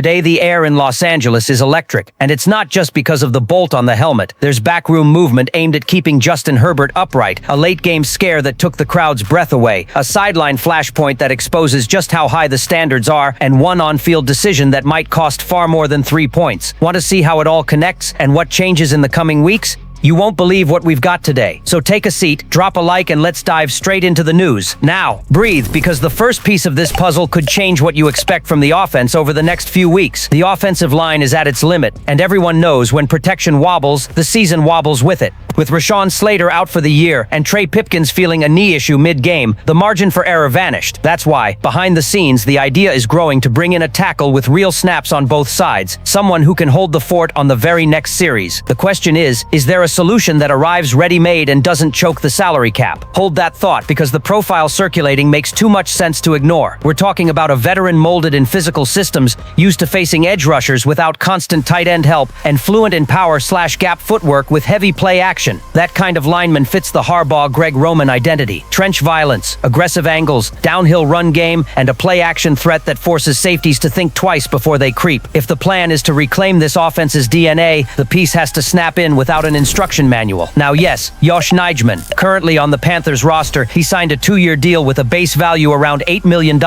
Today the air in Los Angeles is electric, and it's not just because of the bolt on the helmet. There's backroom movement aimed at keeping Justin Herbert upright, a late-game scare that took the crowd's breath away, a sideline flashpoint that exposes just how high the standards are, and one on-field decision that might cost far more than 3 points. Want to see how it all connects and what changes in the coming weeks? You won't believe what we've got today. So take a seat, drop a like, and let's dive straight into the news. Now, breathe, because the first piece of this puzzle could change what you expect from the offense over the next few weeks. The offensive line is at its limit, and everyone knows when protection wobbles, the season wobbles with it. With Rashawn Slater out for the year and Trey Pipkins feeling a knee issue mid-game, the margin for error vanished. That's why, behind the scenes, the idea is growing to bring in a tackle with real snaps on both sides, someone who can hold the fort on the very next series. The question is there a solution that arrives ready-made and doesn't choke the salary cap? Hold that thought, because the profile circulating makes too much sense to ignore. We're talking about a veteran molded in physical systems, used to facing edge rushers without constant tight end help, and fluent in power/gap footwork with heavy play action. That kind of lineman fits the Harbaugh-Greg Roman identity. Trench violence, aggressive angles, downhill run game, and a play-action threat that forces safeties to think twice before they creep. If the plan is to reclaim this offense's DNA, the piece has to snap in without an instruction manual. Now yes, Yosh Nijman, currently on the Panthers roster, he signed a 2-year deal with a base value around $8 million,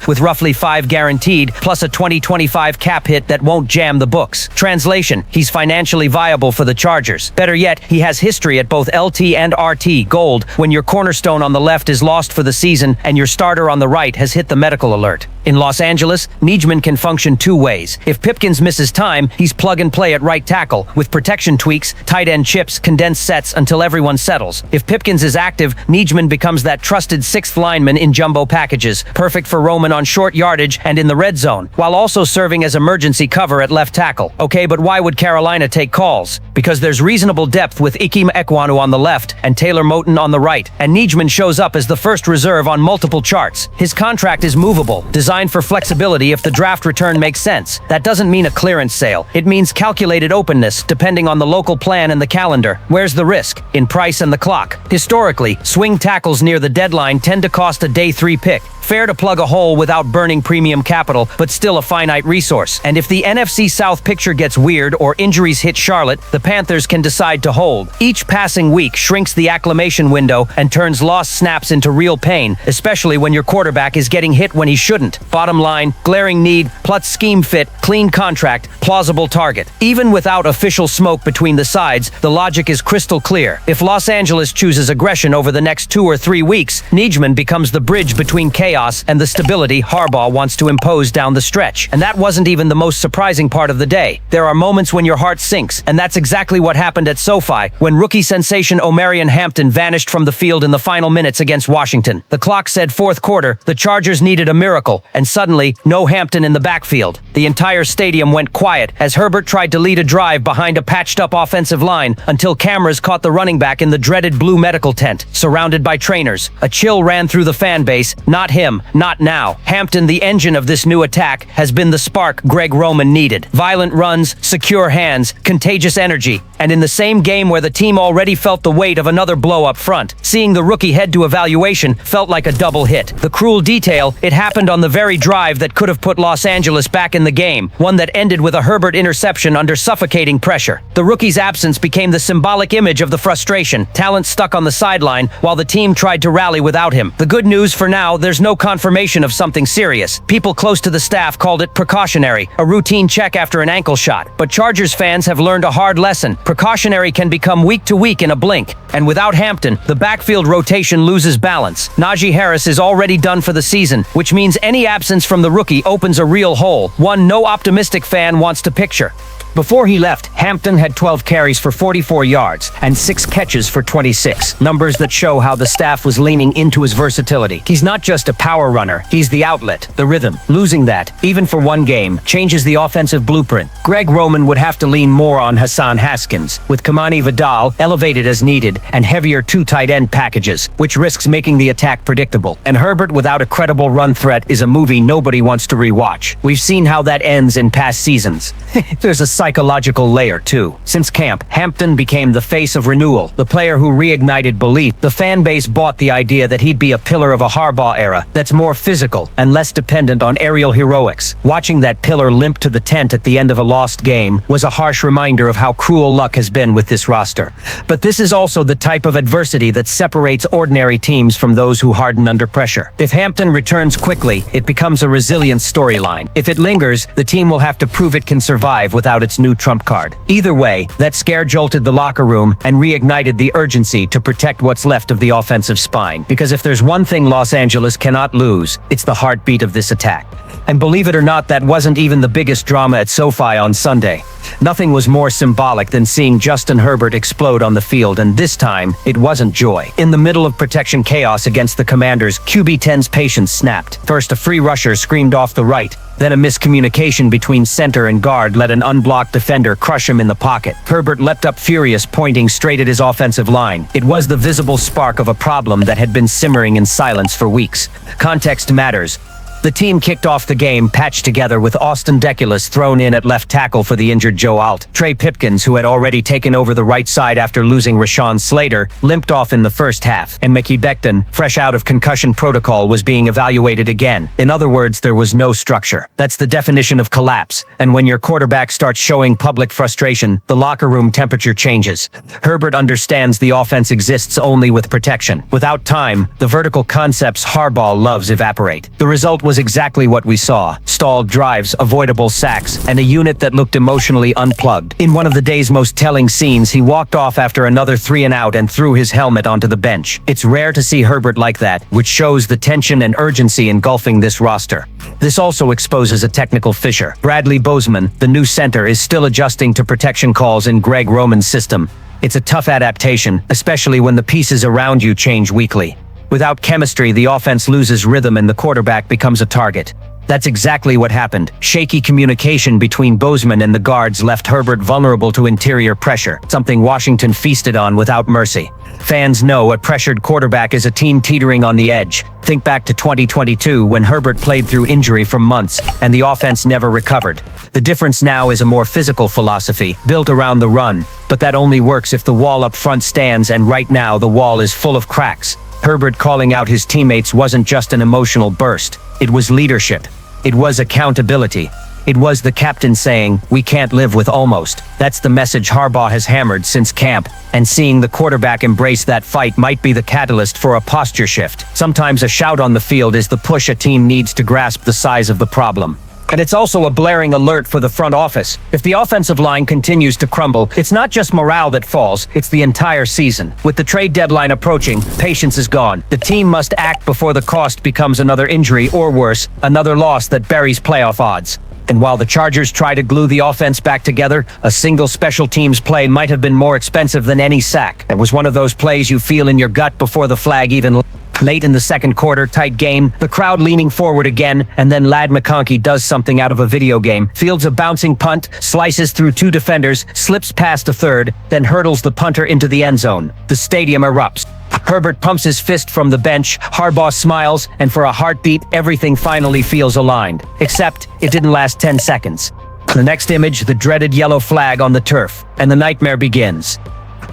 with roughly 5 guaranteed, plus a 2025 cap hit that won't jam the books. Translation, he's financially viable for the Chargers. Better yet, he has history at both LT and RT gold when your cornerstone on the left is lost for the season and your starter on the right has hit the medical alert. In Los Angeles, Nijman can function 2 ways. If Pipkins misses time, he's plug and play at right tackle, with protection tweaks, tight end chips, condensed sets until everyone settles. If Pipkins is active, Nijman becomes that trusted 6th lineman in jumbo packages, perfect for Roman on short yardage and in the red zone, while also serving as emergency cover at left tackle. Okay, but why would Carolina take calls? Because there's reasonable depth with Ikem Ekwonu on the left and Taylor Moton on the right, and Nijman shows up as the first reserve on multiple charts. His contract is movable, designed for flexibility if the draft return makes sense. That doesn't mean a clearance sale. It means calculated openness, depending on the local plan and the calendar. Where's the risk? In price and the clock. Historically, swing tackles near the deadline tend to cost a day 3 pick. Fair to plug a hole without burning premium capital, but still a finite resource. And if the NFC South picture gets weird or injuries hit Charlotte, the Panthers can decide to hold. Each passing week shrinks the acclimation window and turns lost snaps into real pain, especially when your quarterback is getting hit when he shouldn't. Bottom line, glaring need, plus scheme fit, clean contract, plausible target. Even without official smoke between the sides, the logic is crystal clear. If Los Angeles chooses aggression over the next 2 or 3 weeks, Nijman becomes the bridge between chaos and the stability Harbaugh wants to impose down the stretch. And that wasn't even the most surprising part of the day. There are moments when your heart sinks, and that's exactly what happened at SoFi, when rookie sensation Omarion Hampton vanished from the field in the final minutes against Washington. The clock said 4th quarter, the Chargers needed a miracle, and suddenly, no Hampton in the backfield. The entire stadium went quiet as Herbert tried to lead a drive behind a patched-up offensive line until cameras caught the running back in the dreaded blue medical tent, surrounded by trainers. A chill ran through the fan base. Not him. Not now. Hampton, the engine of this new attack, has been the spark Greg Roman needed. Violent runs, secure hands, contagious energy. And in the same game where the team already felt the weight of another blow up front, seeing the rookie head to evaluation felt like a double hit. The cruel detail, it happened on the very drive that could have put Los Angeles back in the game, one that ended with a Herbert interception under suffocating pressure. The rookie's absence became the symbolic image of the frustration, talent stuck on the sideline while the team tried to rally without him. The good news for now, there's no confirmation of something serious. People close to the staff called it precautionary, a routine check after an ankle shot. But Chargers fans have learned a hard lesson. Precautionary can become week to week in a blink. And without Hampton, the backfield rotation loses balance. Najee Harris is already done for the season, which means any absence from the rookie opens a real hole, one no optimistic fan wants to picture. Before he left, Hampton had 12 carries for 44 yards and 6 catches for 26, numbers that show how the staff was leaning into his versatility. He's not just a power runner, he's the outlet, the rhythm. Losing that, even for one game, changes the offensive blueprint. Greg Roman would have to lean more on Hassan Haskins, with Kamani Vidal elevated as needed and heavier 2 tight end packages, which risks making the attack predictable. And Herbert without a credible run threat is a movie nobody wants to rewatch. We've seen how that ends in past seasons. There's a psychological layer, too. Since camp, Hampton became the face of renewal, the player who reignited belief. The fan base bought the idea that he'd be a pillar of a Harbaugh era that's more physical and less dependent on aerial heroics. Watching that pillar limp to the tent at the end of a lost game was a harsh reminder of how cruel luck has been with this roster. But this is also the type of adversity that separates ordinary teams from those who harden under pressure. If Hampton returns quickly, it becomes a resilient storyline. If it lingers, the team will have to prove it can survive without its new trump card. Either way, that scare jolted the locker room and reignited the urgency to protect what's left of the offensive spine. Because if there's one thing Los Angeles cannot lose, it's the heartbeat of this attack. And believe it or not, that wasn't even the biggest drama at SoFi on Sunday. Nothing was more symbolic than seeing Justin Herbert explode on the field, and this time, it wasn't joy. In the middle of protection chaos against the Commanders, QB10's patience snapped. First, a free rusher screamed off the right. Then a miscommunication between center and guard let an unblocked defender crush him in the pocket. Herbert leapt up furious, pointing straight at his offensive line. It was the visible spark of a problem that had been simmering in silence for weeks. Context matters. The team kicked off the game patched together with Austin Deculus thrown in at left tackle for the injured Joe Alt. Trey Pipkins, who had already taken over the right side after losing Rashawn Slater, limped off in the first half, and Mickey Becton, fresh out of concussion protocol, was being evaluated again. In other words, there was no structure. That's the definition of collapse, and when your quarterback starts showing public frustration, the locker room temperature changes. Herbert understands the offense exists only with protection. Without time, the vertical concepts Harbaugh loves evaporate. The result was exactly what we saw. Stalled drives, avoidable sacks, and a unit that looked emotionally unplugged. In one of the day's most telling scenes, he walked off after another 3-and-out and threw his helmet onto the bench. It's rare to see Herbert like that, which shows the tension and urgency engulfing this roster. This also exposes a technical fissure. Bradley Bozeman, the new center, is still adjusting to protection calls in Greg Roman's system. It's a tough adaptation, especially when the pieces around you change weekly. Without chemistry, the offense loses rhythm and the quarterback becomes a target. That's exactly what happened. Shaky communication between Bozeman and the guards left Herbert vulnerable to interior pressure, something Washington feasted on without mercy. Fans know a pressured quarterback is a team teetering on the edge. Think back to 2022 when Herbert played through injury for months and the offense never recovered. The difference now is a more physical philosophy, built around the run. But that only works if the wall up front stands, and right now the wall is full of cracks. Herbert calling out his teammates wasn't just an emotional burst. It was leadership. It was accountability. It was the captain saying, "We can't live with almost." That's the message Harbaugh has hammered since camp, and seeing the quarterback embrace that fight might be the catalyst for a posture shift. Sometimes a shout on the field is the push a team needs to grasp the size of the problem. And it's also a blaring alert for the front office. If the offensive line continues to crumble, it's not just morale that falls, it's the entire season. With the trade deadline approaching, patience is gone. The team must act before the cost becomes another injury or worse, another loss that buries playoff odds. And while the Chargers try to glue the offense back together, a single special teams play might have been more expensive than any sack. It was one of those plays you feel in your gut before the flag even... Late in the second quarter, tight game, the crowd leaning forward again, and then Ladd McConkey does something out of a video game. Fields a bouncing punt, slices through two defenders, slips past a third, then hurdles the punter into the end zone. The stadium erupts. Herbert pumps his fist from the bench, Harbaugh smiles, and for a heartbeat, everything finally feels aligned. Except, it didn't last 10 seconds. The next image, the dreaded yellow flag on the turf, and the nightmare begins.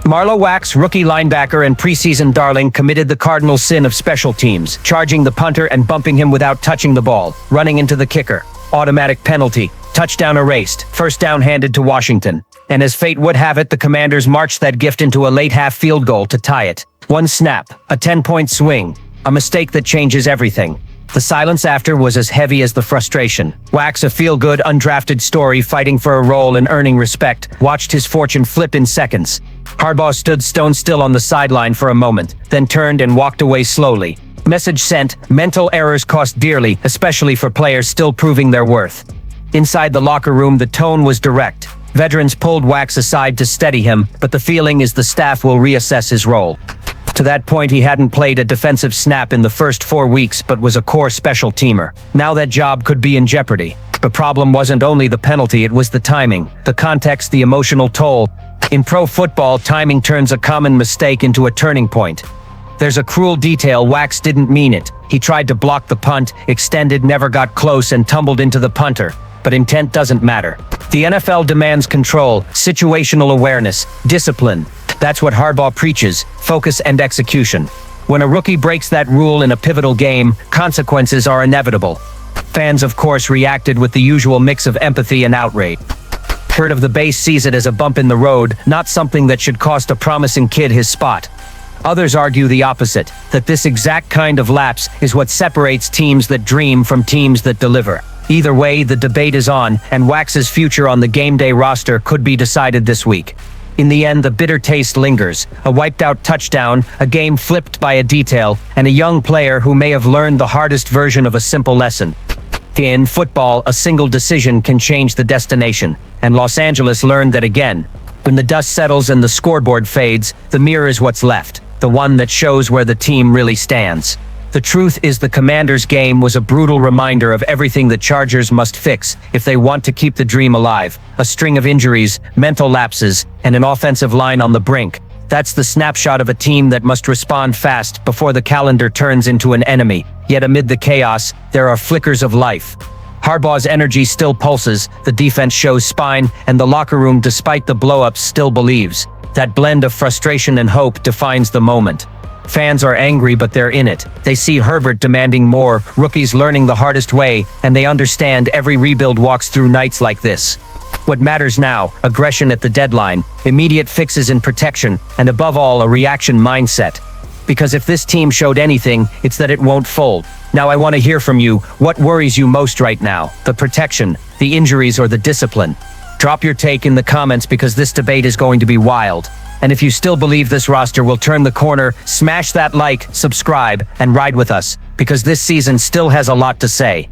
Marlowe Wax, rookie linebacker and preseason darling, committed the cardinal sin of special teams, charging the punter and bumping him without touching the ball, running into the kicker. Automatic penalty. Touchdown erased. First down handed to Washington. And as fate would have it, the Commanders marched that gift into a late-half field goal to tie it. One snap, a 10-point swing, a mistake that changes everything. The silence after was as heavy as the frustration. Wax, a feel-good, undrafted story fighting for a role and earning respect, watched his fortune flip in seconds. Harbaugh stood stone still on the sideline for a moment, then turned and walked away slowly. Message sent, mental errors cost dearly, especially for players still proving their worth. Inside the locker room, the tone was direct. Veterans pulled Wax aside to steady him, but the feeling is the staff will reassess his role. To that point, he hadn't played a defensive snap in the first 4 weeks, but was a core special teamer. Now that job could be in jeopardy. The problem wasn't only the penalty, it was the timing, the context, the emotional toll. In pro football, timing turns a common mistake into a turning point. There's a cruel detail: Wax didn't mean it. He tried to block the punt, extended, never got close, and tumbled into the punter. But intent doesn't matter. The NFL demands control, situational awareness, discipline. That's what Harbaugh preaches, focus and execution. When a rookie breaks that rule in a pivotal game, consequences are inevitable. Fans, of course, reacted with the usual mix of empathy and outrage. Herd of the base sees it as a bump in the road, not something that should cost a promising kid his spot. Others argue the opposite, that this exact kind of lapse is what separates teams that dream from teams that deliver. Either way, the debate is on, and Wax's future on the game day roster could be decided this week. In the end, the bitter taste lingers. A wiped-out touchdown, a game flipped by a detail, and a young player who may have learned the hardest version of a simple lesson. In football, a single decision can change the destination, and Los Angeles learned that again. When the dust settles and the scoreboard fades, the mirror is what's left, the one that shows where the team really stands. The truth is the Commanders' game was a brutal reminder of everything the Chargers must fix if they want to keep the dream alive. A string of injuries, mental lapses, and an offensive line on the brink. That's the snapshot of a team that must respond fast before the calendar turns into an enemy. Yet amid the chaos, there are flickers of life. Harbaugh's energy still pulses, the defense shows spine, and the locker room, despite the blow-ups, still believes. That blend of frustration and hope defines the moment. Fans are angry, but they're in it. They see Herbert demanding more, rookies learning the hardest way, and they understand every rebuild walks through nights like this. What matters now, aggression at the deadline, immediate fixes in protection, and above all, a reaction mindset. Because if this team showed anything, it's that it won't fold. Now I want to hear from you. What worries you most right now? The protection, the injuries, or the discipline? Drop your take in the comments because this debate is going to be wild. And if you still believe this roster will turn the corner, smash that like, subscribe, and ride with us, because this season still has a lot to say.